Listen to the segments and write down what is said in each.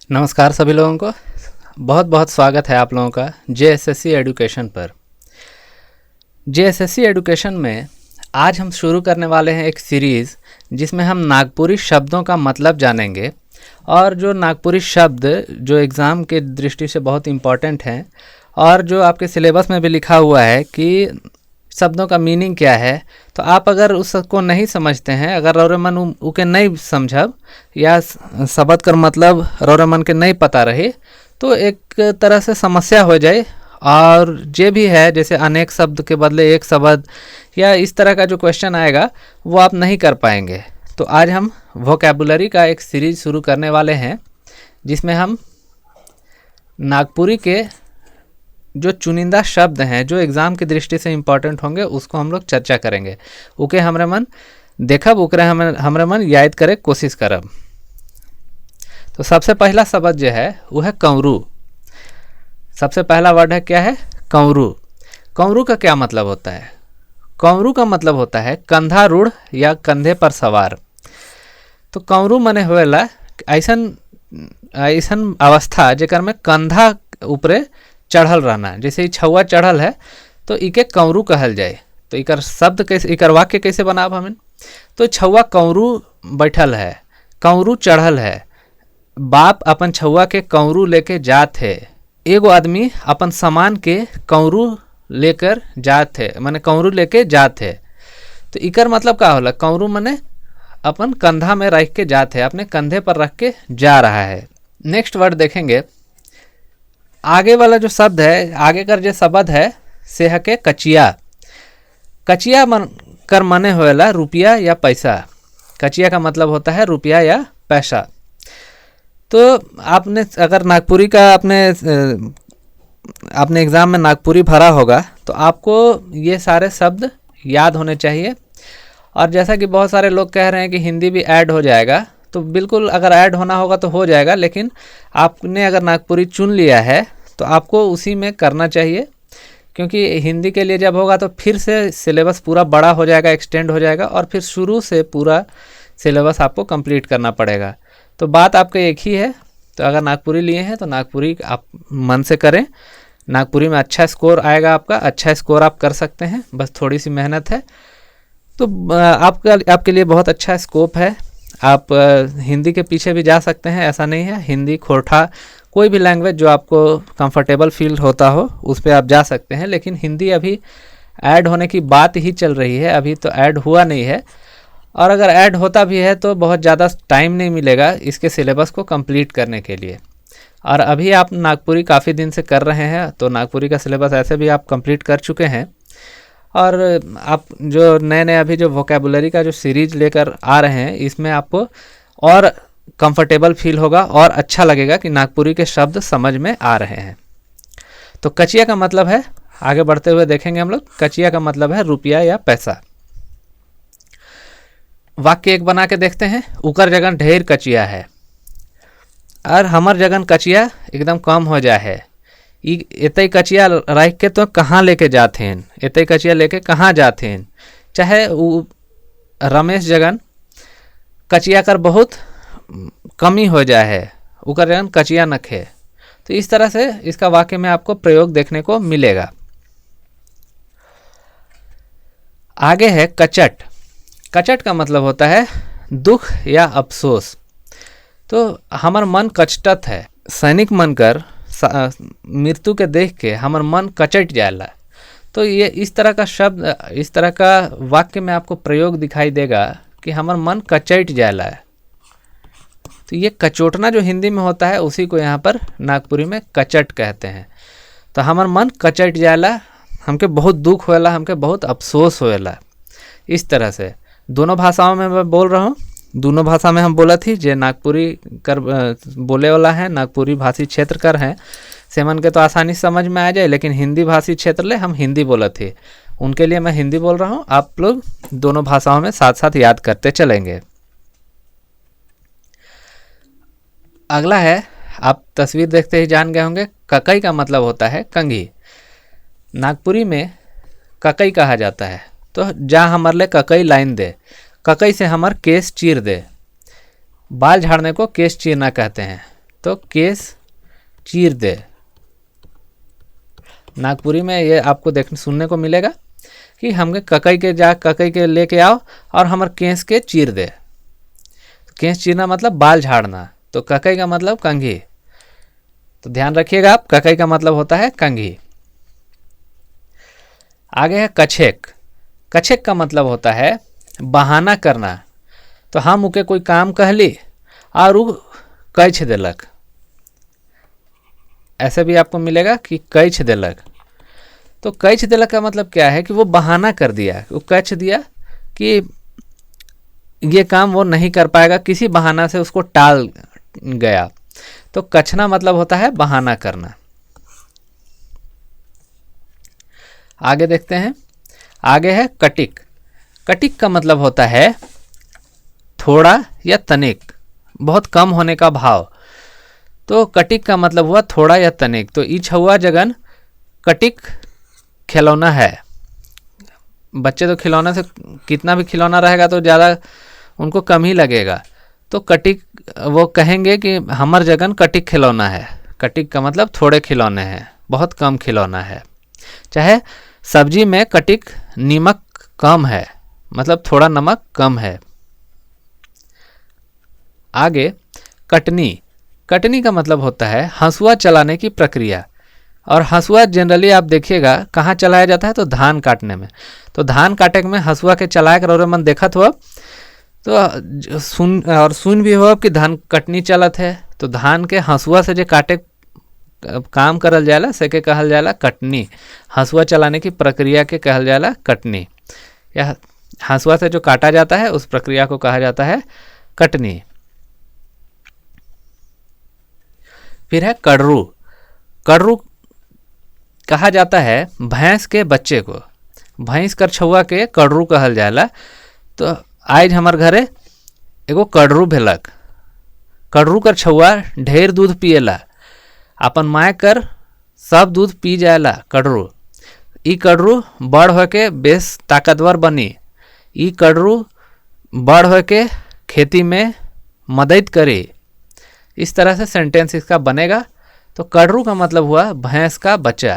नमस्कार सभी लोगों को। बहुत बहुत स्वागत है आप लोगों का जेएसएससी एजुकेशन पर। जेएसएससी एजुकेशन में आज हम शुरू करने वाले हैं एक सीरीज़ जिसमें हम नागपुरी शब्दों का मतलब जानेंगे और जो नागपुरी शब्द जो एग्ज़ाम के दृष्टि से बहुत इम्पॉर्टेंट हैं और जो आपके सिलेबस में भी लिखा हुआ है कि शब्दों का मीनिंग क्या है। तो आप अगर उसको नहीं समझते हैं, अगर रौरे मन उके नहीं समझब या शब्द कर मतलब रौरे मन के नहीं पता रही तो एक तरह से समस्या हो जाए। और जे भी है जैसे अनेक शब्द के बदले एक शब्द या इस तरह का जो क्वेश्चन आएगा वो आप नहीं कर पाएंगे। तो आज हम वोकैबुलरी का एक सीरीज शुरू करने वाले हैं जिसमें हम नागपुरी के जो चुनिंदा शब्द हैं जो एग्ज़ाम की दृष्टि से इम्पॉर्टेंट होंगे उसको हम लोग चर्चा करेंगे। उके हमरे मन देखब, उकरे हमरे मन याद करे कोशिश करब। तो सबसे पहला शब्द जो है वो है कंवरू। सबसे पहला वर्ड है क्या है? कंवरू। कंवरू का क्या मतलब होता है? कंवरू का मतलब होता है कंधारूढ़ या कंधे पर सवार। तो कंवरू मने होएला ऐसन अवस्था जेकर में कंधा ऊपरे चढ़ल रहना। जैसे ही छुआ चढ़ल है तो इके कंवरू कहल जाए। तो इकर शब्द कैसे, इकर वाक्य कैसे बनाब हमें? तो छुआ कंवरू बैठल है, कंवरू चढ़ल है, बाप अपन छुआ के कंवरू लेके जात है। एगो आदमी अपन सामान के कंवरू लेकर जात है, माने कंवरू लेके जात है। तो इकर मतलब का होला? कंवरू माने अपन कंधा में रख के जात है, अपने कंधे पर रख के जा रहा है। नेक्स्ट वर्ड देखेंगे। आगे वाला जो शब्द है, आगे कर जो शब्द है से है के कचिया। कचिया कर मने होएला रुपया या पैसा। कचिया का मतलब होता है रुपया या पैसा। तो आपने अगर नागपुरी का आपने एग्ज़ाम में नागपुरी भरा होगा तो आपको ये सारे शब्द याद होने चाहिए। और जैसा कि बहुत सारे लोग कह रहे हैं कि हिंदी भी ऐड हो जाएगा, तो बिल्कुल अगर ऐड होना होगा तो हो जाएगा, लेकिन आपने अगर नागपुरी चुन लिया है तो आपको उसी में करना चाहिए, क्योंकि हिंदी के लिए जब होगा तो फिर से सिलेबस पूरा बड़ा हो जाएगा, एक्सटेंड हो जाएगा और फिर शुरू से पूरा सिलेबस आपको कंप्लीट करना पड़ेगा। तो बात आपका एक ही है। तो अगर नागपुरी लिए हैं तो नागपुरी आप मन से करें। नागपुरी में अच्छा स्कोर आएगा आपका, अच्छा स्कोर आप कर सकते हैं, बस थोड़ी सी मेहनत है। तो आपके लिए बहुत अच्छा स्कोप है। आप हिंदी के पीछे भी जा सकते हैं, ऐसा नहीं है। हिंदी, खोरठा, कोई भी लैंग्वेज जो आपको कंफर्टेबल फील होता हो उस पर आप जा सकते हैं। लेकिन हिंदी अभी ऐड होने की बात ही चल रही है, अभी तो ऐड हुआ नहीं है। और अगर ऐड होता भी है तो बहुत ज़्यादा टाइम नहीं मिलेगा इसके सिलेबस को कंप्लीट करने के लिए। और अभी आप नागपुरी काफ़ी दिन से कर रहे हैं तो नागपुरी का सिलेबस ऐसे भी आप कंप्लीट कर चुके हैं। और आप जो नए नए अभी जो वोकैबुलरी का जो सीरीज लेकर आ रहे हैं इसमें आपको और कंफर्टेबल फील होगा और अच्छा लगेगा कि नागपुरी के शब्द समझ में आ रहे हैं। तो कचिया का मतलब है, आगे बढ़ते हुए देखेंगे हम लोग। कचिया का मतलब है रुपया या पैसा। वाक्य एक बना के देखते हैं। उकर जगन ढेर कचिया है और हमर जगन कचिया एकदम कम हो जा है। एतई कचिया रख के तो कहाँ लेके जाते हैं? एतई कचिया लेके कहाँ जाते हैं? चाहे वो रमेश जगन कचिया कर बहुत कमी हो जाए है, उकर जगन कचिया नखे। तो इस तरह से इसका वाक्य में आपको प्रयोग देखने को मिलेगा। आगे है कचट। कचट का मतलब होता है दुख या अफसोस। तो हमार मन कचटत है, सैनिक मन कर मृत्यु के देख के हमार मन कचट जाएला। तो ये इस तरह का शब्द, इस तरह का वाक्य में आपको प्रयोग दिखाई देगा कि हमार मन कचट जाएला। तो ये कचोटना जो हिंदी में होता है उसी को यहाँ पर नागपुरी में कचट कहते हैं। तो हमार मन कचट जाएला, हमके बहुत दुख होएला, हमके बहुत अफसोस होएला। इस तरह से दोनों भाषाओं में मैं बोल रहा हूँ। दोनों भाषा में हम बोला थी जे नागपुरी कर बोले वाला है, नागपुरी भाषी क्षेत्र कर हैं, सेमन के तो आसानी से समझ में आ जाए। लेकिन हिंदी भाषी क्षेत्र ले हम हिंदी बोला थे, उनके लिए मैं हिंदी बोल रहा हूँ। आप लोग दोनों भाषाओं में साथ साथ याद करते चलेंगे। अगला है, आप तस्वीर देखते ही जान गए होंगे, ककई का मतलब होता है कंघी। नागपुरी में ककई कहा जाता है। तो जा हमार ले ककई लाइन दे, ककई से हमार केस चीर दे। बाल झाड़ने को केस चीरना कहते हैं। तो केस चीर दे। नागपुरी में ये आपको देखने सुनने को मिलेगा कि हमके ककई के लेके आओ और हमर केस के चीर दे। तो केस चीरना मतलब बाल झाड़ना, तो ककई का मतलब कंघी। तो ध्यान रखिएगा आप, ककई का मतलब होता है कंघी। आगे है कछेक। कछेक का मतलब होता है बहाना करना। तो हम उके कोई काम कहली और उ कैछ देलक, ऐसे भी आपको मिलेगा कि कैछ देलक। तो कैछ देलक का मतलब क्या है कि वो बहाना कर दिया, वो कैछ दिया कि ये काम वो नहीं कर पाएगा, किसी बहाना से उसको टाल गया। तो कछना मतलब होता है बहाना करना। आगे देखते हैं, आगे है कटिक। कटिक का मतलब होता है थोड़ा या तनिक, बहुत कम होने का भाव। तो कटिक का मतलब हुआ थोड़ा या तनिक। तो ई छुआ जगन कटिक खिलौना है। बच्चे तो खिलौना से कितना भी खिलौना रहेगा तो ज़्यादा उनको कम ही लगेगा। तो कटिक वो कहेंगे कि हमर जगन कटिक खिलौना है। कटिक का मतलब थोड़े खिलौने हैं, बहुत कम खिलौना है। चाहे सब्जी में कटिक नमक कम है, मतलब थोड़ा नमक कम है। आगे कटनी। कटनी का मतलब होता है हंसुआ चलाने की प्रक्रिया। और हंसुआ जनरली आप देखिएगा कहाँ चलाया जाता है, तो धान काटने में। तो धान काटे में हंसुआ के चलाए कर और मन देखत हो तो सुन भी हो कि धान कटनी चलत है। तो धान के हंसुआ से जो काटे काम करल जाला सेके कहल जाला कटनी। हंसुआ चलाने की प्रक्रिया के कहल जाला कटनी। या हंसुआ से जो काटा जाता है उस प्रक्रिया को कहा जाता है कटनी। फिर है कड़रू। कड़रू कहा जाता है भैंस के बच्चे को। भैंस कर छुआ के कड़रू कहल जाला। तो आज हमार घरे एगो कड़रू भेलक। कड़रू कर छुआ ढेर दूध पिएला, अपन माय कर सब दूध पी जाएला कड़रू। ई कड़रू बड़ होके बेस ताकतवर बनी। ई कड़रू बड़ होके खेती में मदद करे। इस तरह से सेंटेंस इसका बनेगा। तो कड़रू का मतलब हुआ भैंस का बच्चा।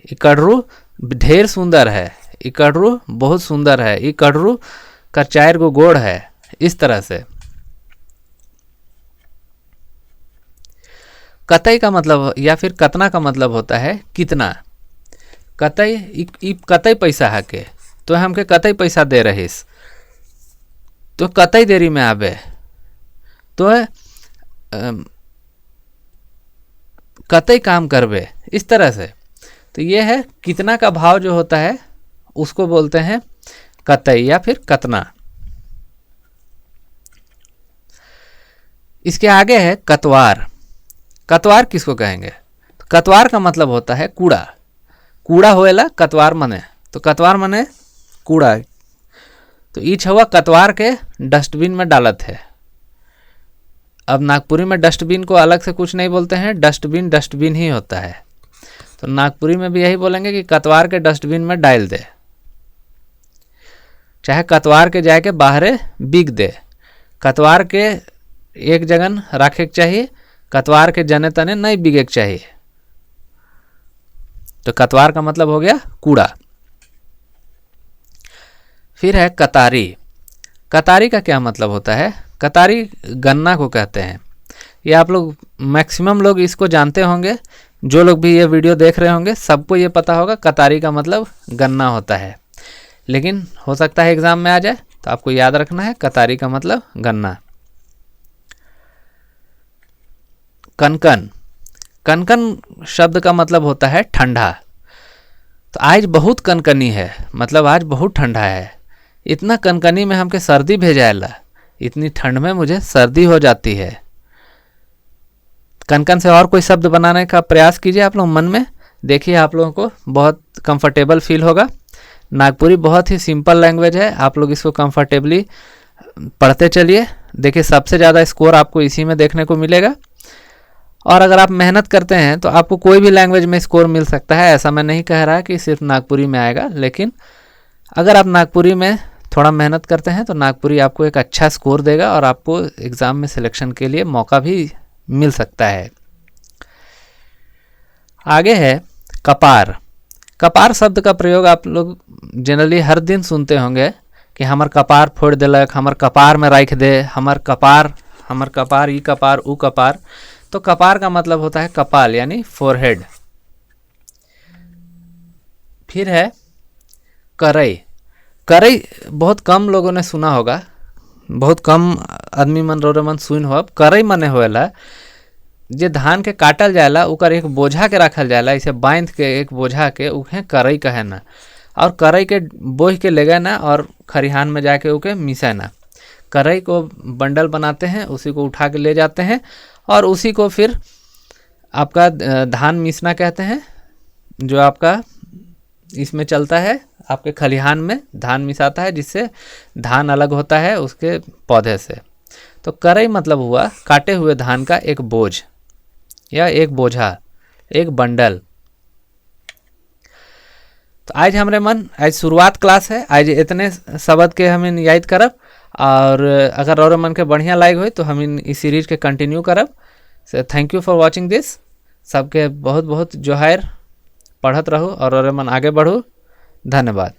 ये कड़रू ढेर सुंदर है, ये कड़रू बहुत सुंदर है, ये कड़रू का 4 गो गोड़ है। इस तरह से। कतई का मतलब या फिर कतना का मतलब होता है कितना। कतई कतई पैसा है के, तो हमके कतई पैसा दे रहीस, तो कतई देरी में आबे, तो कतई काम करबे। इस तरह से। तो ये है कितना का भाव जो होता है उसको बोलते हैं कतई या फिर कतना। इसके आगे है कतवार। कतवार किसको कहेंगे? तो कतवार का मतलब होता है कूड़ा। कूड़ा होएला कतवार मने, तो कतवार मने कूड़ा। तो ई छुआ कतवार के डस्टबिन में डालत है। अब नागपुरी में डस्टबिन को अलग से कुछ नहीं बोलते हैं, डस्टबिन डस्टबिन ही होता है। तो नागपुरी में भी यही बोलेंगे कि कतवार के डस्टबिन में डाल दे, चाहे कतवार के जाके बाहरे बिक दे। कतवार के एक जगन रखे के चाहिए, कतवार के जने तने नहीं बिके के चाहिए। तो कतवार का मतलब हो गया कूड़ा। फिर है कतारी। कतारी का क्या मतलब होता है? कतारी गन्ना को कहते हैं। ये आप लोग मैक्सिमम लोग इसको जानते होंगे। जो लोग भी ये वीडियो देख रहे होंगे सबको ये पता होगा कतारी का मतलब गन्ना होता है। लेकिन हो सकता है एग्जाम में आ जाए, तो आपको याद रखना है कतारी का मतलब गन्ना। कनकन। कनकन शब्द का मतलब होता है ठंडा। तो आज बहुत कनकनी है, मतलब आज बहुत ठंडा है। इतना कनकनी में हमके सर्दी भेजाएला, इतनी ठंड में मुझे सर्दी हो जाती है। कनकन से और कोई शब्द बनाने का प्रयास कीजिए आप लोग मन में, देखिए आप लोगों को बहुत कंफर्टेबल फील होगा। नागपुरी बहुत ही सिंपल लैंग्वेज है, आप लोग इसको कंफर्टेबली पढ़ते चलिए। देखिए सबसे ज़्यादा स्कोर आपको इसी में देखने को मिलेगा। और अगर आप मेहनत करते हैं तो आपको कोई भी लैंग्वेज में स्कोर मिल सकता है। ऐसा मैं नहीं कह रहा कि सिर्फ नागपुरी में आएगा, लेकिन अगर आप नागपुरी में थोड़ा मेहनत करते हैं तो नागपुरी आपको एक अच्छा स्कोर देगा और आपको एग्ज़ाम में सिलेक्शन के लिए मौका भी मिल सकता है। आगे है कपार। कपार शब्द का प्रयोग आप लोग जनरली हर दिन सुनते होंगे कि हमर कपार फोड़ देलक, हमर कपार में राख दे, हमर कपार ई कपार ऊ कपार। तो कपार का मतलब होता है कपाल यानी फोरहेड। फिर है करई। करई बहुत कम लोगों ने सुना होगा, बहुत कम आदमी मन रोरे मन सुन हो। करई मने होएला जे धान के काटल जाएला ओकर एक बोझा के रखल जाएला, इसे बांध के एक बोझा के उहे करई कहे ना। और करई के बोझ के ले गए ना और खरिहान में जाके उके मिसे ना। करई को बंडल बनाते हैं, उसी को उठा के ले जाते हैं और उसी को फिर आपका धान मिसना कहते हैं, जो आपका इसमें चलता है। आपके खलिहान में धान मिसाता है जिससे धान अलग होता है उसके पौधे से। तो करई मतलब हुआ काटे हुए धान का एक बोझ या एक बोझा, एक बंडल। तो आज हमरे मन आज शुरुआत क्लास है, आज इतने शब्द के हम याद करब। और अगर और मन के बढ़िया लाइक हो तो हम इस सीरीज के कंटिन्यू करब। So thank you for watching this. सबके बहुत बहुत जोहार, पढ़त रहूँ और मन आगे बढ़ू। धन्यवाद।